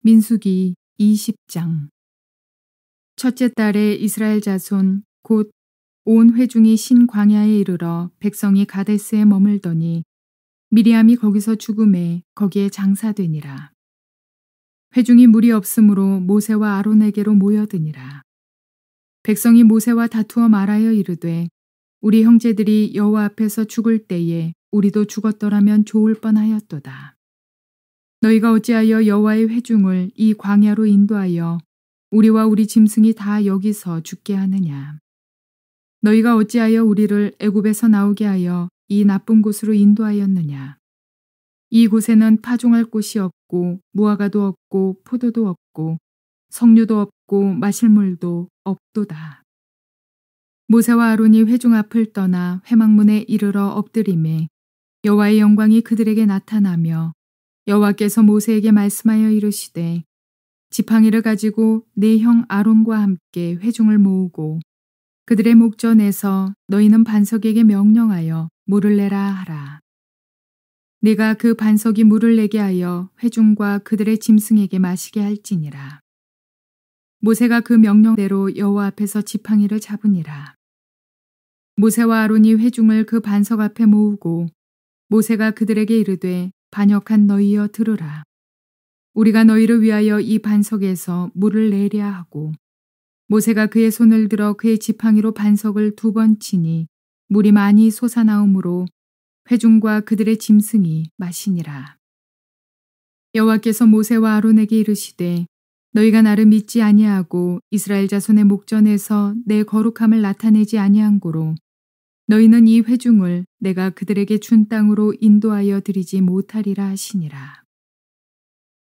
민수기 20장. 첫째 달에 이스라엘 자손 곧 온 회중이 신광야에 이르러 백성이 가데스에 머물더니 미리암이 거기서 죽음에 거기에 장사되니라. 회중이 물이 없으므로 모세와 아론에게로 모여드니라. 백성이 모세와 다투어 말하여 이르되 우리 형제들이 여호와 앞에서 죽을 때에 우리도 죽었더라면 좋을 뻔하였도다. 너희가 어찌하여 여호와의 회중을 이 광야로 인도하여 우리와 우리 짐승이 다 여기서 죽게 하느냐. 너희가 어찌하여 우리를 애굽에서 나오게 하여 이 나쁜 곳으로 인도하였느냐. 이 곳에는 파종할 곳이 없고 무화과도 없고 포도도 없고 석류도 없고 마실 물도 없도다. 모세와 아론이 회중 앞을 떠나 회막문에 이르러 엎드림에 여호와의 영광이 그들에게 나타나며 여호와께서 모세에게 말씀하여 이르시되 지팡이를 가지고 네 형 아론과 함께 회중을 모으고 그들의 목전에서 너희는 반석에게 명령하여 물을 내라 하라. 네가 그 반석이 물을 내게 하여 회중과 그들의 짐승에게 마시게 할지니라. 모세가 그 명령대로 여호와 앞에서 지팡이를 잡으니라. 모세와 아론이 회중을 그 반석 앞에 모으고 모세가 그들에게 이르되 반역한 너희여 들으라. 우리가 너희를 위하여 이 반석에서 물을 내랴 하고 모세가 그의 손을 들어 그의 지팡이로 반석을 2번 치니 물이 많이 솟아나오므로 회중과 그들의 짐승이 마시니라. 여호와께서 모세와 아론에게 이르시되 너희가 나를 믿지 아니하고 이스라엘 자손의 목전에서 내 거룩함을 나타내지 아니한 고로 너희는 이 회중을 내가 그들에게 준 땅으로 인도하여 드리지 못하리라 하시니라.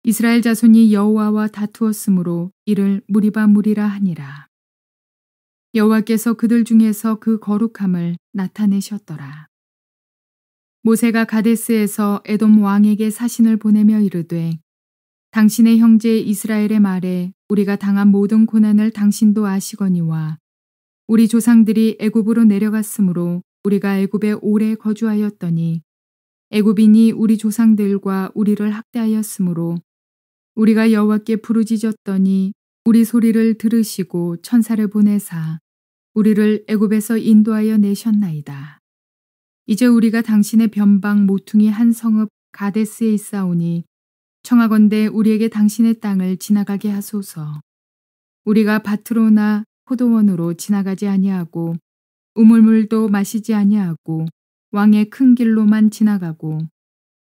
이스라엘 자손이 여호와와 다투었으므로 이를 무리바 하니라. 여호와께서 그들 중에서 그 거룩함을 나타내셨더라. 모세가 가데스에서 에돔 왕에게 사신을 보내며 이르되 당신의 형제 이스라엘의 말에 우리가 당한 모든 고난을 당신도 아시거니와 우리 조상들이 애굽으로 내려갔으므로 우리가 애굽에 오래 거주하였더니 애굽인이 우리 조상들과 우리를 학대하였으므로 우리가 여호와께 부르짖었더니 우리 소리를 들으시고 천사를 보내사 우리를 애굽에서 인도하여 내셨나이다. 이제 우리가 당신의 변방 모퉁이 한 성읍 가데스에 있사오니 청하건대 우리에게 당신의 땅을 지나가게 하소서. 우리가 밭으로나 포도원으로 지나가지 아니하고 우물물도 마시지 아니하고 왕의 큰 길로만 지나가고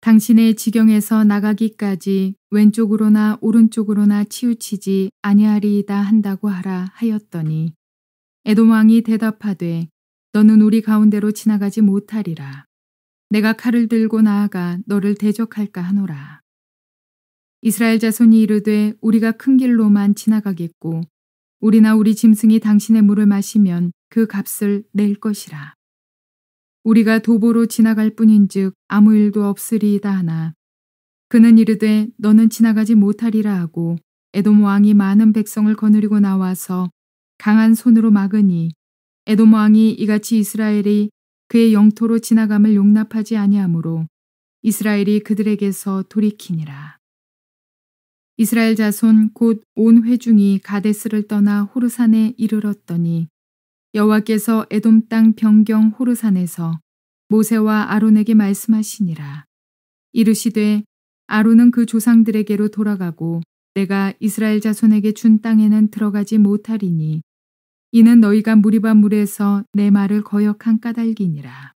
당신의 지경에서 나가기까지 왼쪽으로나 오른쪽으로나 치우치지 아니하리이다 한다고 하라 하였더니 에돔 왕이 대답하되 너는 우리 가운데로 지나가지 못하리라. 내가 칼을 들고 나아가 너를 대적할까 하노라. 이스라엘 자손이 이르되 우리가 큰 길로만 지나가겠고 우리나 우리 짐승이 당신의 물을 마시면 그 값을 낼 것이라. 우리가 도보로 지나갈 뿐인즉 아무 일도 없으리이다 하나 그는 이르되 너는 지나가지 못하리라 하고 에돔 왕이 많은 백성을 거느리고 나와서 강한 손으로 막으니 에돔 왕이 이같이 이스라엘이 그의 영토로 지나감을 용납하지 아니하므로 이스라엘이 그들에게서 돌이키니라. 이스라엘 자손 곧 온 회중이 가데스를 떠나 호르산에 이르렀더니 여호와께서 에돔 땅 변경 호르산에서 모세와 아론에게 말씀하시니라. 이르시되 아론은 그 조상들에게로 돌아가고 내가 이스라엘 자손에게 준 땅에는 들어가지 못하리니 이는 너희가 무리바 물에서 내 말을 거역한 까닭이니라.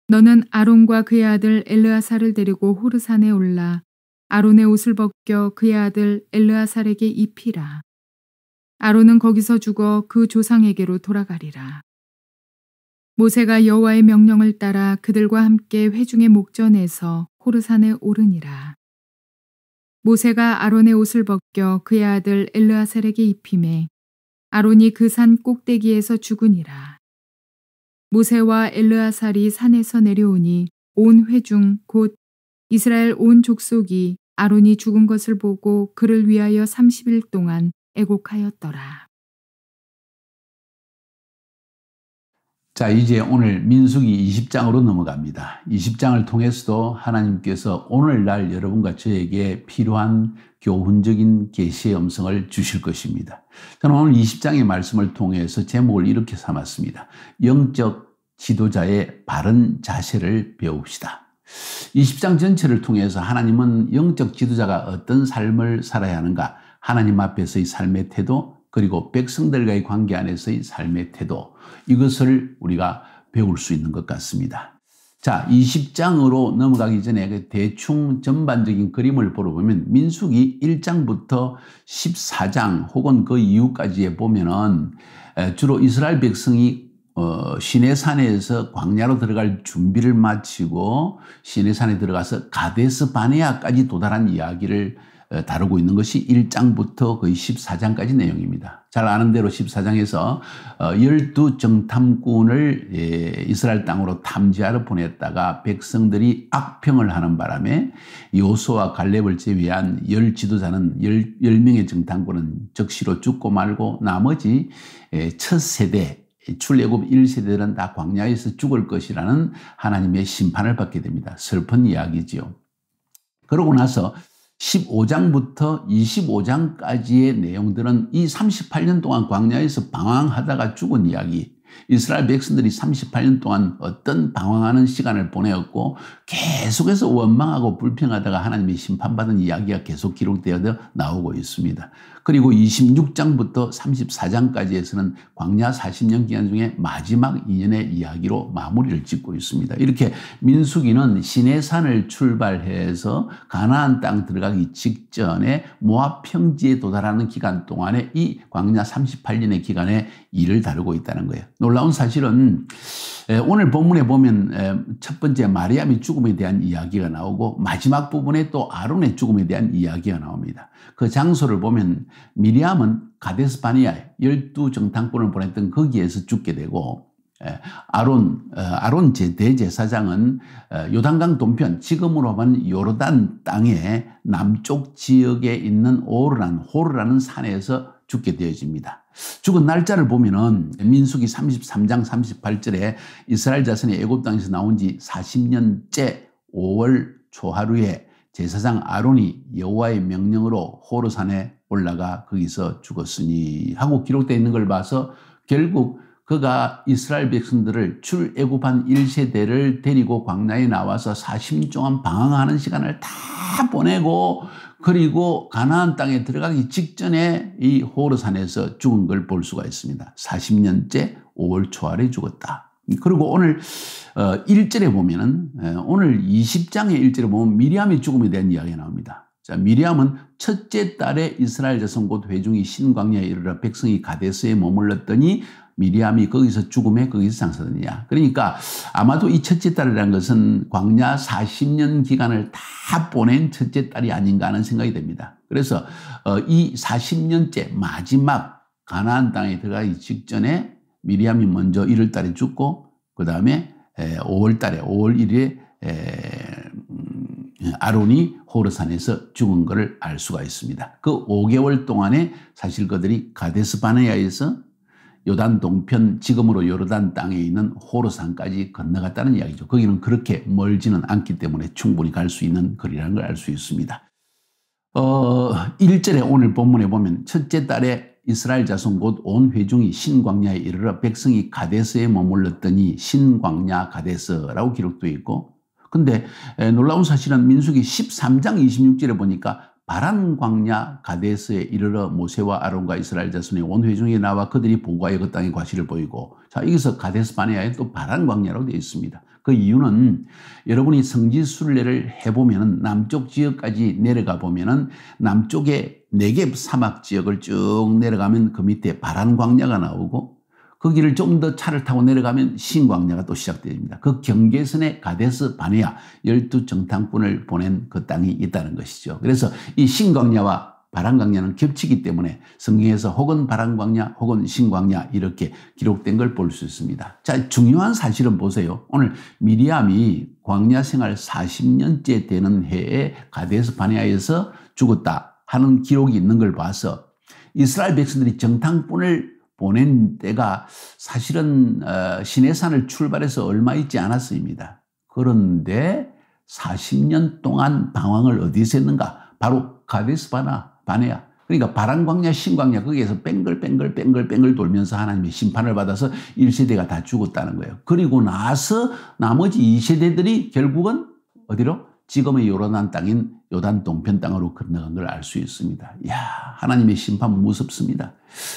너는 아론과 그의 아들 엘르아살을 데리고 호르산에 올라 아론의 옷을 벗겨 그의 아들 엘르아살에게 입히라. 아론은 거기서 죽어 그 조상에게로 돌아가리라. 모세가 여호와의 명령을 따라 그들과 함께 회중의 목전에서 호르산에 오르니라. 모세가 아론의 옷을 벗겨 그의 아들 엘르아살에게 입히매 아론이 그 산 꼭대기에서 죽으니라. 모세와 엘르아살이 산에서 내려오니 온 회중 곧 이스라엘 온 족속이 아론이 죽은 것을 보고 그를 위하여 30일 동안 애곡하였더라. 자, 이제 오늘 민수기 20장으로 넘어갑니다. 20장을 통해서도 하나님께서 오늘날 여러분과 저에게 필요한 교훈적인 계시의 음성을 주실 것입니다. 저는 오늘 20장의 말씀을 통해서 제목을 이렇게 삼았습니다. 영적 지도자의 바른 자세를 배웁시다. 20장 전체를 통해서 하나님은 영적 지도자가 어떤 삶을 살아야 하는가, 하나님 앞에서의 삶의 태도, 그리고 백성들과의 관계 안에서의 삶의 태도, 이것을 우리가 배울 수 있는 것 같습니다. 자, 20장으로 넘어가기 전에 대충 전반적인 그림을 보면 민수기 1장부터 14장 혹은 그 이후까지에 보면은 주로 이스라엘 백성이 시내산에서 광야로 들어갈 준비를 마치고 시내산에 들어가서 가데스 바네아까지 도달한 이야기를 다루고 있는 것이 1장부터 거의 14장까지 내용입니다. 잘 아는 대로 14장에서 12정탐꾼을 이스라엘 땅으로 탐지하러 보냈다가 백성들이 악평을 하는 바람에 요수아와 갈렙을 제외한 10지도자는 10명의 정탐꾼은 적시로 죽고 말고 나머지 첫 세대 출애굽 1세대들은 다 광야에서 죽을 것이라는 하나님의 심판을 받게 됩니다. 슬픈 이야기지요. 그러고 나서 15장부터 25장까지의 내용들은 이 38년 동안 광야에서 방황하다가 죽은 이야기, 이스라엘 백성들이 38년 동안 어떤 방황하는 시간을 보내었고 계속해서 원망하고 불평하다가 하나님의 심판받은 이야기가 계속 기록되어 나오고 있습니다. 그리고 26장부터 34장까지에서는 광야 40년 기간 중에 마지막 2년의 이야기로 마무리를 짓고 있습니다. 이렇게 민수기는 시내산을 출발해서 가나안 땅 들어가기 직전에 모압 평지에 도달하는 기간 동안에 이 광야 38년의 기간에 일을 다루고 있다는 거예요. 놀라운 사실은 오늘 본문에 보면 첫 번째 마리암의 죽음에 대한 이야기가 나오고 마지막 부분에 또 아론의 죽음에 대한 이야기가 나옵니다. 그 장소를 보면 미리암은 가데스 바네아 12정탐꾼을 보냈던 거기에서 죽게 되고 아론 대제사장은 요단강 동편, 지금으로 보면 요르단 땅의 남쪽 지역에 있는 호르라는 산에서 죽게 되어집니다. 죽은 날짜를 보면은 민수기 33장 38절에 이스라엘 자손이 애굽 땅에서 나온 지 40년째 5월 초하루에 제사장 아론이 여호와의 명령으로 호르산에 올라가 거기서 죽었으니 하고 기록되어 있는 걸 봐서 결국 그가 이스라엘 백성들을 출애굽한 1세대를 데리고 광야에 나와서 40년 동안 방황하는 시간을 다 보내고 그리고 가나안 땅에 들어가기 직전에 이 호르산에서 죽은 걸 볼 수가 있습니다. 40년째 5월 초하루에 죽었다. 그리고 오늘 1절에 보면은 오늘 20장의 1절에 보면 미리암의 죽음에 대한 이야기가 나옵니다. 자, 미리암은 첫째 달에 이스라엘 자손 곧 회중이 신광야에 이르러 백성이 가데스에 머물렀더니 미리암이 거기서 죽음에 거기서 장사되느냐. 그러니까 아마도 이 첫째 딸이라는 것은 광야 40년 기간을 다 보낸 첫째 딸이 아닌가 하는 생각이 됩니다. 그래서 이 40년째 마지막 가나안 땅에 들어가기 직전에 미리암이 먼저 1월 달에 죽고 그 다음에 5월 달에 5월 1일에 아론이 호르산에서 죽은 것을 알 수가 있습니다. 그 5개월 동안에 사실 그들이 가데스 바네아에서 요단 동편 지금으로 요르단 땅에 있는 호르산까지 건너갔다는 이야기죠. 거기는 그렇게 멀지는 않기 때문에 충분히 갈 수 있는 거리라는 걸 알 수 있습니다. 1절에 오늘 본문에 보면 첫째 달에 이스라엘 자손 곧 온 회중이 신광야에 이르러 백성이 가데스에 머물렀더니 신광야 가데스라고 기록되어 있고 근데 놀라운 사실은 민수기 13장 26절에 보니까 바란 광야 가데스에 이르러 모세와 아론과 이스라엘 자손의 온 회중이 나와 그들이 보고하여 그 땅의 과실을 보이고 자 여기서 가데스 바네아에 또 바란 광야라고 되어 있습니다. 그 이유는 여러분이 성지 순례를 해보면 남쪽 지역까지 내려가 보면은 남쪽에 네겝 사막 지역을 쭉 내려가면 그 밑에 바란 광야가 나오고 그 길을 좀 더 차를 타고 내려가면 신광야가 또 시작됩니다. 그 경계선에 가데스 바네아 12정탐꾼을 보낸 그 땅이 있다는 것이죠. 그래서 이 신광야와 바란광야는 겹치기 때문에 성경에서 혹은 바란광야 혹은 신광야 이렇게 기록된 걸 볼 수 있습니다. 자, 중요한 사실은 보세요. 오늘 미리암이 광야 생활 40년째 되는 해에 가데스 바네아에서 죽었다 하는 기록이 있는 걸 봐서 이스라엘 백성들이 정탐꾼을 보낸 때가 사실은 시내산을 출발해서 얼마 있지 않았습니다. 그런데 40년 동안 방황을 어디서 했는가? 바로 가데스 바네아. 그러니까 바람광야, 신광야 거기에서 뱅글 돌면서 하나님의 심판을 받아서 1세대가 다 죽었다는 거예요. 그리고 나서 나머지 2세대들이 결국은 어디로? 지금의 요란한 땅인 요단 동편 땅으로 건너간 걸 알 수 있습니다. 이야, 하나님의 심판 무섭습니다.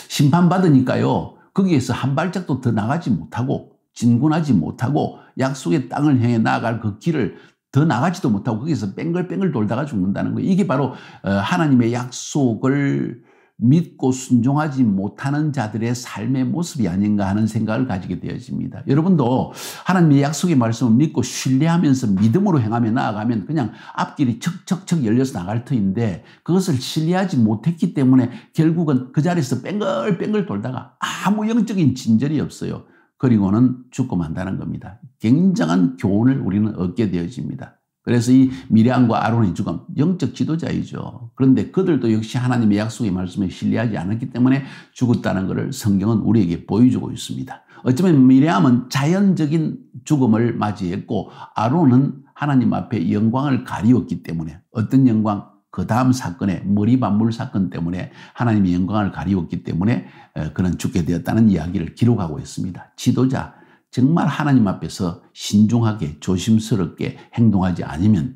심판받으니까요, 거기에서 한 발짝도 더 나가지 못하고 진군하지 못하고 약속의 땅을 향해 나아갈 그 길을 더 나가지도 못하고 거기서 뺑글뺑글 돌다가 죽는다는 거예요. 이게 바로 하나님의 약속을 믿고 순종하지 못하는 자들의 삶의 모습이 아닌가 하는 생각을 가지게 되어집니다. 여러분도 하나님의 약속의 말씀을 믿고 신뢰하면서 믿음으로 행하며 나아가면 그냥 앞길이 척척척 열려서 나갈 터인데 그것을 신뢰하지 못했기 때문에 결국은 그 자리에서 뺑글뺑글 돌다가 아무 영적인 진전이 없어요. 그리고는 죽고 만다는 겁니다. 굉장한 교훈을 우리는 얻게 되어집니다. 그래서 이 미리암과 아론의 죽음, 영적 지도자이죠. 그런데 그들도 역시 하나님의 약속의 말씀에 신뢰하지 않았기 때문에 죽었다는 것을 성경은 우리에게 보여주고 있습니다. 어쩌면 미리암은 자연적인 죽음을 맞이했고 아론은 하나님 앞에 영광을 가리웠기 때문에 어떤 영광? 그 다음 사건에 머리바 물 사건 때문에 하나님의 영광을 가리웠기 때문에 그는 죽게 되었다는 이야기를 기록하고 있습니다. 지도자, 정말 하나님 앞에서 신중하게 조심스럽게 행동하지 않으면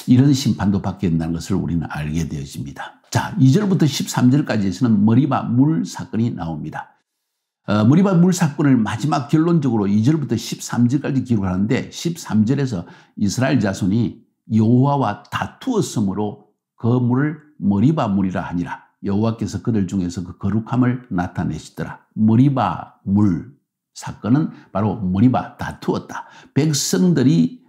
이런 심판도 받게 된다는 것을 우리는 알게 되어집니다. 자, 2절부터 13절까지에서는 머리바 물 사건이 나옵니다. 머리바 물 사건을 마지막 결론적으로 2절부터 13절까지 기록하는데 13절에서 이스라엘 자손이 여호와와 다투었으므로 그 물을 머리바 물이라 하니라. 여호와께서 그들 중에서 그 거룩함을 나타내시더라. 머리바 물 사건은 바로 머리바 다투었다. 백성들이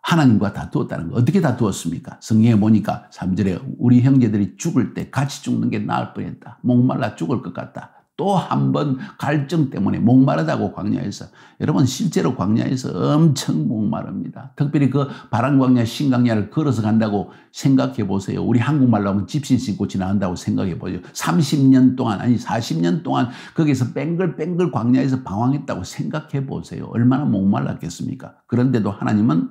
하나님과 다투었다는 거. 어떻게 다투었습니까? 성경에 보니까 3절에 우리 형제들이 죽을 때 같이 죽는 게 나을 뻔했다. 목말라 죽을 것 같다. 또 한 번 갈증 때문에 목마르다고 광야에서. 여러분 실제로 광야에서 엄청 목마릅니다. 특별히 그 바람광야 신광야를 걸어서 간다고 생각해 보세요. 우리 한국말로 하면 집신 신고 지나간다고 생각해 보세요. 30년 동안 아니 40년 동안 거기서 뺑글뺑글 광야에서 방황했다고 생각해 보세요. 얼마나 목말랐겠습니까? 그런데도 하나님은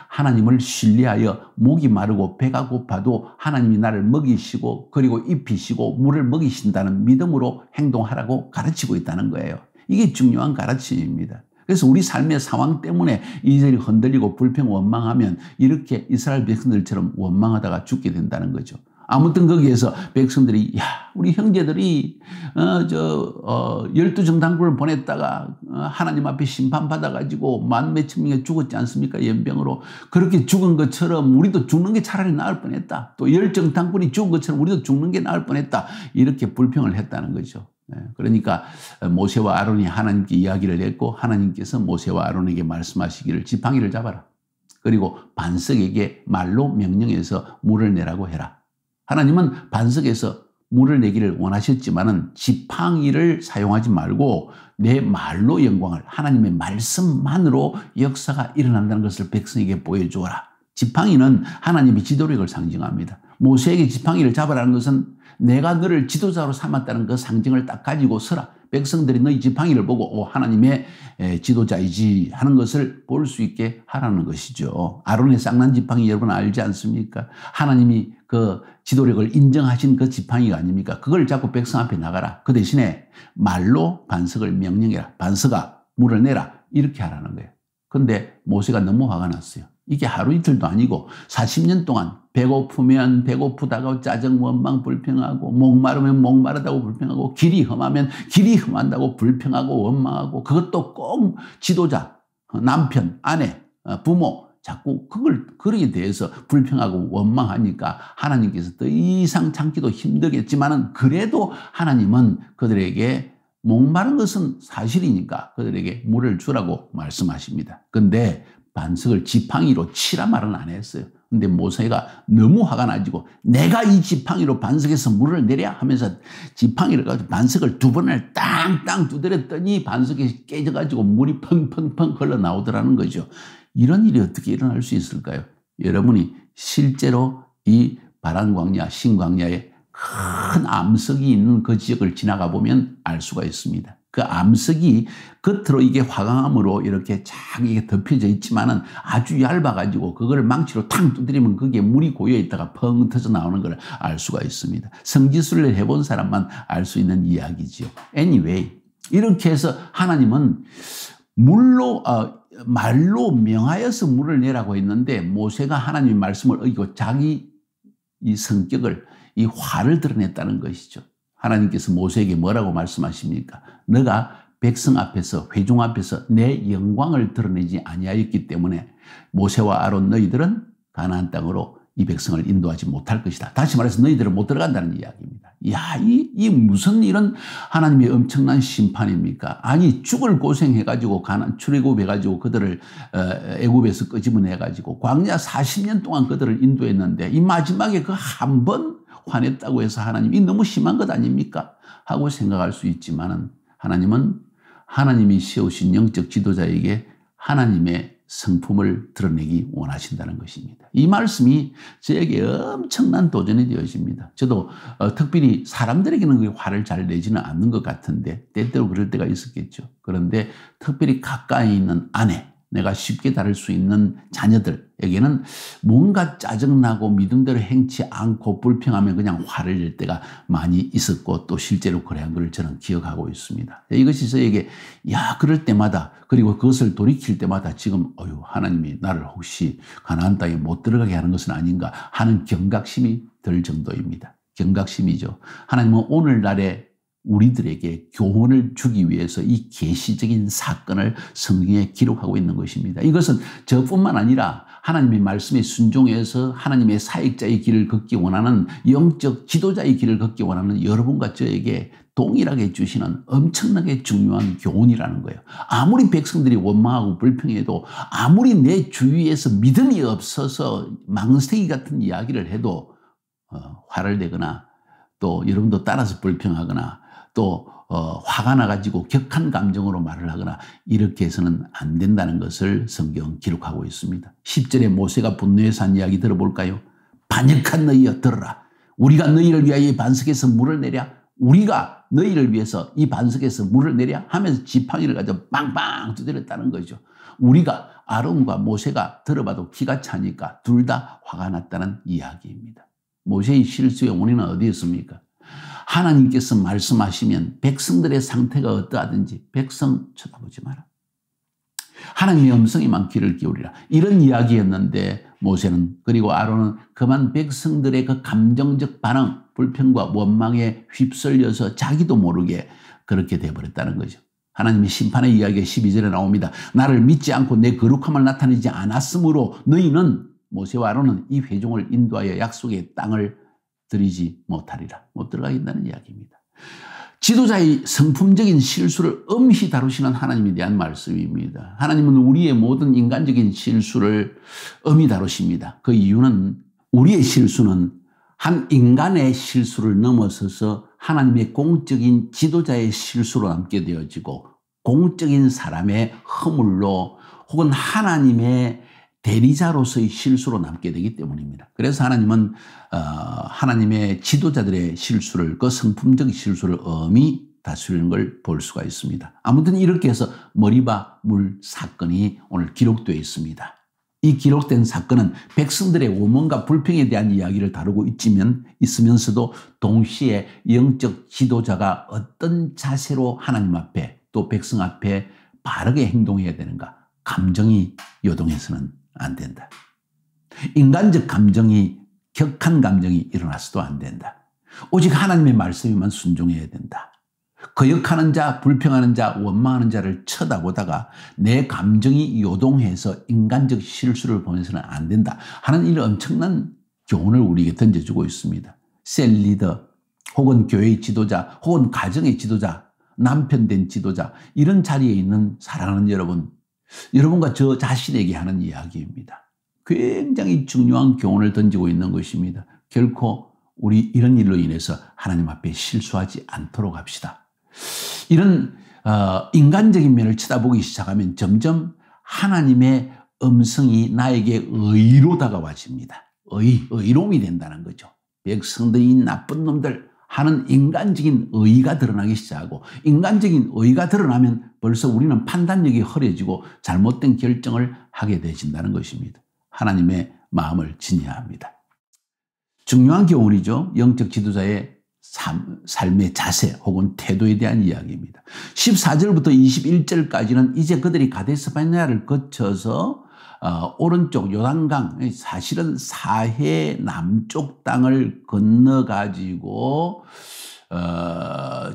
하나님을 신뢰하여 목이 마르고 배가 고파도 하나님이 나를 먹이시고 그리고 입히시고 물을 먹이신다는 믿음으로 행동하라고 가르치고 있다는 거예요. 이게 중요한 가르침입니다. 그래서 우리 삶의 상황 때문에 이들이 흔들리고 불평 원망하면 이렇게 이스라엘 백성들처럼 원망하다가 죽게 된다는 거죠. 아무튼 거기에서 백성들이 야 우리 형제들이 12정탐꾼을 보냈다가 하나님 앞에 심판받아가지고 만 몇천 명이 죽었지 않습니까? 연병으로. 그렇게 죽은 것처럼 우리도 죽는 게 차라리 나을 뻔했다. 또 10정탐꾼이 죽은 것처럼 우리도 죽는 게 나을 뻔했다. 이렇게 불평을 했다는 거죠. 그러니까 모세와 아론이 하나님께 이야기를 했고 하나님께서 모세와 아론에게 말씀하시기를 지팡이를 잡아라. 그리고 반석에게 말로 명령해서 물을 내라고 해라. 하나님은 반석에서 물을 내기를 원하셨지만은 지팡이를 사용하지 말고 내 말로 영광을 하나님의 말씀만으로 역사가 일어난다는 것을 백성에게 보여주어라. 지팡이는 하나님의 지도력을 상징합니다. 모세에게 지팡이를 잡아라는 것은 내가 너를 지도자로 삼았다는 그 상징을 딱 가지고 서라. 백성들이 너희 지팡이를 보고 하나님의 지도자이지 하는 것을 볼 수 있게 하라는 것이죠. 아론의 쌍난 지팡이 여러분 알지 않습니까? 하나님이 그 지도력을 인정하신 그 지팡이가 아닙니까? 그걸 잡고 백성 앞에 나가라. 그 대신에 말로 반석을 명령해라. 반석아 물을 내라. 이렇게 하라는 거예요. 그런데 모세가 너무 화가 났어요. 이게 하루 이틀도 아니고 40년 동안 배고프면 배고프다고 짜증 원망 불평하고 목마르면 목마르다고 불평하고 길이 험하면 길이 험한다고 불평하고 원망하고 그것도 꼭 지도자, 남편, 아내, 부모 자꾸 그거에 대해서 불평하고 원망하니까 하나님께서 더 이상 참기도 힘들겠지만은 그래도 하나님은 그들에게 목마른 것은 사실이니까 그들에게 물을 주라고 말씀하십니다. 그런데 반석을 지팡이로 치라 말은 안 했어요. 근데 모세가 너무 화가 나지고 내가 이 지팡이로 반석에서 물을 내랴 하면서 지팡이를 가지고 반석을 두 번을 땅땅 두드렸더니 반석이 깨져가지고 물이 펑펑펑 흘러나오더라는 거죠. 이런 일이 어떻게 일어날 수 있을까요? 여러분이 실제로 이 바람광야, 신광야에 큰 암석이 있는 그 지역을 지나가 보면 알 수가 있습니다. 그 암석이 겉으로 이게 화강암으로 이렇게 쫙 이게 덮여져 있지만은 아주 얇아가지고 그걸 망치로 탕 두드리면 거기에 물이 고여 있다가 펑 터져 나오는 걸 알 수가 있습니다. 성지순례를 해본 사람만 알 수 있는 이야기지요. Anyway, 이렇게 해서 하나님은 말로 명하여서 물을 내라고 했는데 모세가 하나님의 말씀을 어기고 자기 이 성격을, 이 화를 드러냈다는 것이죠. 하나님께서 모세에게 뭐라고 말씀하십니까? 너가 백성 앞에서, 회중 앞에서 내 영광을 드러내지 아니하였기 때문에 모세와 아론 너희들은 가나안 땅으로 이 백성을 인도하지 못할 것이다. 다시 말해서 너희들은 못 들어간다는 이야기입니다. 야, 이 무슨 이런 하나님의 엄청난 심판입니까? 아니, 죽을 고생해가지고 출애굽해가지고 그들을 애굽에서 끄집어내가지고 광야 40년 동안 그들을 인도했는데 이 마지막에 그 한 번 화냈다고 해서 하나님이 너무 심한 것 아닙니까? 하고 생각할 수 있지만은 하나님은 하나님이 세우신 영적 지도자에게 하나님의 성품을 드러내기 원하신다는 것입니다. 이 말씀이 저에게 엄청난 도전이 되어집니다. 저도 특별히 사람들에게는 그 화를 잘 내지는 않는 것 같은데 때때로 그럴 때가 있었겠죠. 그런데 특별히 가까이 있는 아내, 내가 쉽게 다룰 수 있는 자녀들에게는 뭔가 짜증나고 믿음대로 행치 않고 불평하면 그냥 화를 낼 때가 많이 있었고 또 실제로 그래한 걸 저는 기억하고 있습니다. 이것이 저에게 그럴 때마다, 그리고 그것을 돌이킬 때마다 지금 하나님이 나를 혹시 가나안 땅에 못 들어가게 하는 것은 아닌가 하는 경각심이 들 정도입니다. 경각심이죠. 하나님은 오늘날에 우리들에게 교훈을 주기 위해서 이 계시적인 사건을 성경에 기록하고 있는 것입니다. 이것은 저뿐만 아니라 하나님의 말씀에 순종해서 하나님의 사역자의 길을 걷기 원하는, 영적 지도자의 길을 걷기 원하는 여러분과 저에게 동일하게 주시는 엄청나게 중요한 교훈이라는 거예요. 아무리 백성들이 원망하고 불평해도, 아무리 내 주위에서 믿음이 없어서 망세기 같은 이야기를 해도 화를 내거나 또 여러분도 따라서 불평하거나 또 화가 나가지고 격한 감정으로 말을 하거나 이렇게 해서는 안 된다는 것을 성경은 기록하고 있습니다. 10절에 모세가 분노해서 한 이야기 들어볼까요? 반역한 너희여 들어라. 우리가 너희를 위하여 이 반석에서 물을 내랴. 우리가 너희를 위해서 이 반석에서 물을 내랴 하면서 지팡이를 가지고 빵빵 두드렸다는 거죠. 우리가, 아론과 모세가 들어봐도 기가 차니까 둘 다 화가 났다는 이야기입니다. 모세의 실수의 원인은 어디였습니까? 하나님께서 말씀하시면 백성들의 상태가 어떠하든지 백성 쳐다보지 마라. 하나님의 음성에만 귀를 기울이라. 이런 이야기였는데 모세는, 그리고 아론은 그만 백성들의 그 감정적 반응, 불평과 원망에 휩쓸려서 자기도 모르게 그렇게 되어버렸다는 거죠. 하나님의 심판의 이야기가 12절에 나옵니다. 나를 믿지 않고 내 거룩함을 나타내지 않았으므로 너희는, 모세와 아론은 이 회중을 인도하여 약속의 땅을 들이지 못하리라. 못 들어가겠다는 이야기입니다. 지도자의 성품적인 실수를 엄히 다루시는 하나님에 대한 말씀입니다. 하나님은 우리의 모든 인간적인 실수를 엄히 다루십니다. 그 이유는 우리의 실수는 한 인간의 실수를 넘어서서 하나님의 공적인 지도자의 실수로 남게 되어지고 공적인 사람의 허물로 혹은 하나님의 대리자로서의 실수로 남게 되기 때문입니다. 그래서 하나님은 하나님의 지도자들의 실수를, 그 성품적 실수를 엄히 다스리는 걸 볼 수가 있습니다. 아무튼 이렇게 해서 머리바 물 사건이 오늘 기록되어 있습니다. 이 기록된 사건은 백성들의 원망과 불평에 대한 이야기를 다루고 있으면서도 동시에 영적 지도자가 어떤 자세로 하나님 앞에 또 백성 앞에 바르게 행동해야 되는가, 감정이 요동해서는 안 된다. 인간적 감정이, 격한 감정이 일어나서도 안 된다. 오직 하나님의 말씀에만 순종해야 된다. 거역하는 자, 불평하는 자, 원망하는 자를 쳐다보다가 내 감정이 요동해서 인간적 실수를 보면서는 안 된다 하는 이런 엄청난 교훈을 우리에게 던져주고 있습니다. 셀 리더 혹은 교회의 지도자 혹은 가정의 지도자, 남편 된 지도자, 이런 자리에 있는 사랑하는 여러분과 저 자신에게 하는 이야기입니다. 굉장히 중요한 교훈을 던지고 있는 것입니다. 결코 우리 이런 일로 인해서 하나님 앞에 실수하지 않도록 합시다. 이런 인간적인 면을 쳐다보기 시작하면 점점 하나님의 음성이 나에게 의로 다가와집니다. 의로움이 된다는 거죠. 백성들이 나쁜 놈들, 하는 인간적인 의의가 드러나기 시작하고, 인간적인 의의가 드러나면 벌써 우리는 판단력이 흐려지고 잘못된 결정을 하게 되신다는 것입니다. 하나님의 마음을 지녀야 합니다. 중요한 교훈이죠. 영적 지도자의 삶의 자세 혹은 태도에 대한 이야기입니다. 14절부터 21절까지는 이제 그들이 가데스 바네아를 거쳐서 오른쪽 요단강, 사실은 사해 남쪽 땅을 건너가지고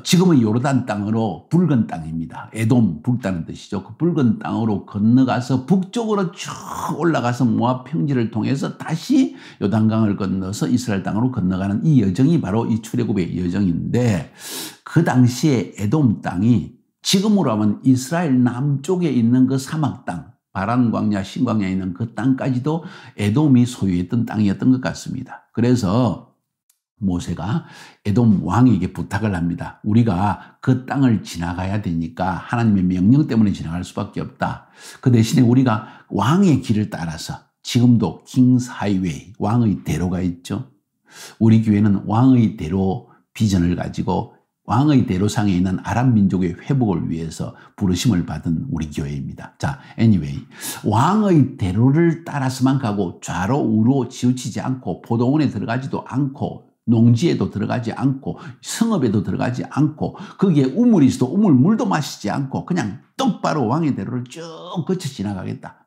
지금은 요르단 땅으로 붉은 땅입니다. 에돔, 붉다는 뜻이죠. 그 붉은 땅으로 건너가서 북쪽으로 쭉 올라가서 모압 평지를 통해서 다시 요단강을 건너서 이스라엘 땅으로 건너가는 이 여정이 바로 이 출애굽의 여정인데, 그 당시에 에돔 땅이 지금으로 하면 이스라엘 남쪽에 있는 그 사막 땅, 바란 광야, 신광야에 있는 그 땅까지도 에돔이 소유했던 땅이었던 것 같습니다. 그래서 모세가 에돔 왕에게 부탁을 합니다. 우리가 그 땅을 지나가야 되니까 하나님의 명령 때문에 지나갈 수밖에 없다. 그 대신에 우리가 왕의 길을 따라서, 지금도 킹스 하이웨이, 왕의 대로가 있죠. 우리 교회는 왕의 대로 비전을 가지고 왕의 대로상에 있는 아랍 민족의 회복을 위해서 부르심을 받은 우리 교회입니다. 자, anyway, 왕의 대로를 따라서만 가고 좌로 우로 치우치지 않고 포도원에 들어가지도 않고 농지에도 들어가지 않고 성읍에도 들어가지 않고 거기에 우물이 있어도 우물 물도 마시지 않고 그냥 똑바로 왕의 대로를 쭉 거쳐 지나가겠다.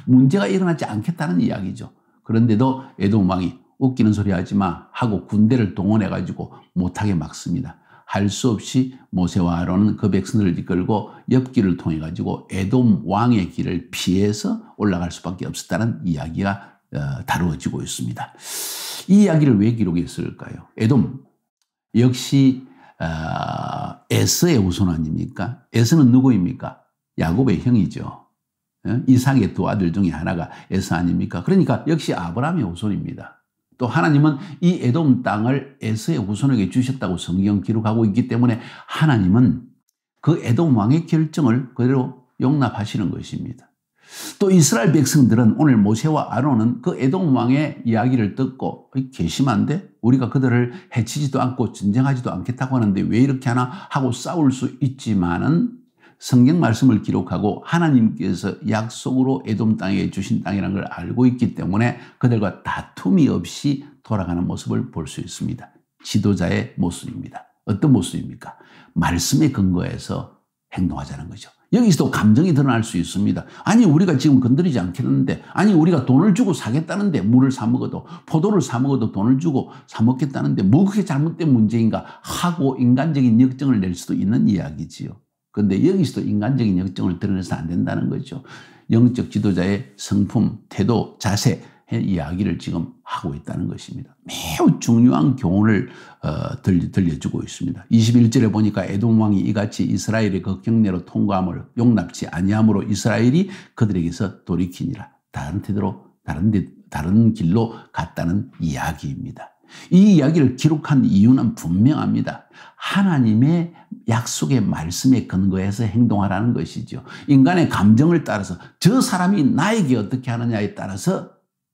문제가 일어나지 않겠다는 이야기죠. 그런데도 에돔 왕이 웃기는 소리 하지 마 하고 군대를 동원해가지고 못하게 막습니다. 할 수 없이 모세와 아론은 그 백성들을 이끌고 옆길을 통해 가지고 에돔 왕의 길을 피해서 올라갈 수밖에 없었다는 이야기가 다루어지고 있습니다. 이 이야기를 왜 기록했을까요? 에돔 역시 에서의 후손 아닙니까? 에서는 누구입니까? 야곱의 형이죠. 이삭의 두 아들 중에 하나가 에서 아닙니까? 그러니까 역시 아브라함의 후손입니다. 또 하나님은 이 에돔 땅을 에서의 후손에게 주셨다고 성경 기록하고 있기 때문에 하나님은 그 에돔 왕의 결정을 그대로 용납하시는 것입니다. 또 이스라엘 백성들은 오늘 모세와 아론은 그 에돔 왕의 이야기를 듣고 괘씸한데 우리가 그들을 해치지도 않고 전쟁하지도 않겠다고 하는데 왜 이렇게 하나 하고 싸울 수 있지만은 성경 말씀을 기록하고 하나님께서 약속으로 에돔 땅에 주신 땅이라는 걸 알고 있기 때문에 그들과 다툼이 없이 돌아가는 모습을 볼 수 있습니다. 지도자의 모습입니다. 어떤 모습입니까? 말씀에 근거해서 행동하자는 거죠. 여기서도 감정이 드러날 수 있습니다. 아니 우리가 지금 건드리지 않겠는데, 아니 우리가 돈을 주고 사겠다는데, 물을 사 먹어도 포도를 사 먹어도 돈을 주고 사 먹겠다는데 뭐 그게 잘못된 문제인가 하고 인간적인 역정을 낼 수도 있는 이야기지요. 그런데 여기서도 인간적인 역정을 드러내서 안 된다는 거죠. 영적 지도자의 성품, 태도, 자세의 이야기를 지금 하고 있다는 것입니다. 매우 중요한 교훈을 들려주고 있습니다. 21절에 보니까 에돔 왕이 이같이 이스라엘의 그 경내로 통과함을 용납치 아니함으로 이스라엘이 그들에게서 돌이키니라. 다른 태도로 다른 길로 갔다는 이야기입니다. 이 이야기를 기록한 이유는 분명합니다. 하나님의 약속의 말씀에 근거해서 행동하라는 것이죠. 인간의 감정을 따라서 저 사람이 나에게 어떻게 하느냐에 따라서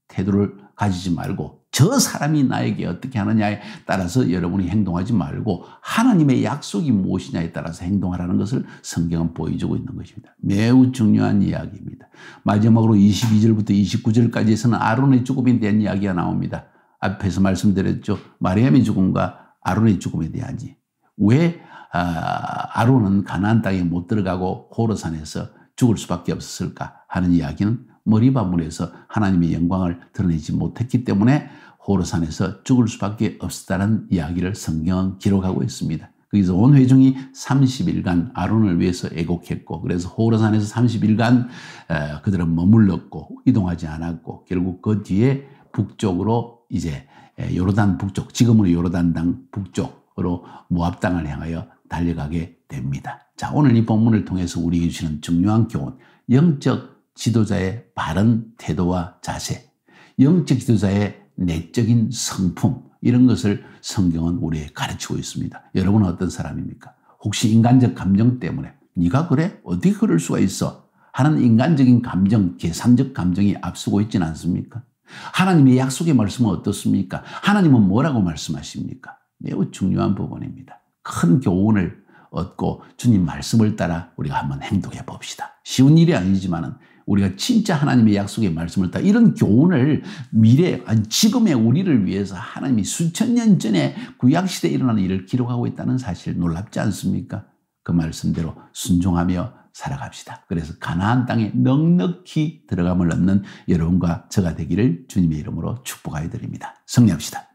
태도를 가지지 말고, 저 사람이 나에게 어떻게 하느냐에 따라서 여러분이 행동하지 말고 하나님의 약속이 무엇이냐에 따라서 행동하라는 것을 성경은 보여주고 있는 것입니다. 매우 중요한 이야기입니다. 마지막으로 22절부터 29절까지에서는 아론의 죽음에 대한 이야기가 나옵니다. 앞에서 말씀드렸죠. 마리암의 죽음과 아론의 죽음에 대하지. 왜 아론은 가나안 땅에 못 들어가고 호르산에서 죽을 수밖에 없었을까 하는 이야기는 머리바물에서 하나님의 영광을 드러내지 못했기 때문에 호르산에서 죽을 수밖에 없었다는 이야기를 성경은 기록하고 있습니다. 그래서 온 회중이 30일간 아론을 위해서 애곡했고, 그래서 호르산에서 30일간 그들은 머물렀고 이동하지 않았고, 결국 그 뒤에 북쪽으로 이제 요르단 북쪽, 지금은 요르단강 북쪽으로 모압 땅을 향하여 달려가게 됩니다. 자, 오늘 이 본문을 통해서 우리에게 주시는 중요한 교훈, 영적 지도자의 바른 태도와 자세, 영적 지도자의 내적인 성품, 이런 것을 성경은 우리에게 가르치고 있습니다. 여러분은 어떤 사람입니까? 혹시 인간적 감정 때문에 네가 그래? 어떻게 그럴 수가 있어? 하는 인간적인 감정, 계산적 감정이 앞서고 있지는 않습니까? 하나님의 약속의 말씀은 어떻습니까? 하나님은 뭐라고 말씀하십니까? 매우 중요한 부분입니다. 큰 교훈을 얻고 주님 말씀을 따라 우리가 한번 행동해 봅시다. 쉬운 일이 아니지만은 우리가 진짜 하나님의 약속의 말씀을 따라 이런 교훈을 미래, 아니 지금의 우리를 위해서 하나님이 수천 년 전에 구약시대에 일어나는 일을 기록하고 있다는 사실 놀랍지 않습니까? 그 말씀대로 순종하며 살아갑시다. 그래서 가나안 땅에 넉넉히 들어감을 얻는 여러분과 저가 되기를 주님의 이름으로 축복하여 드립니다. 승리합시다.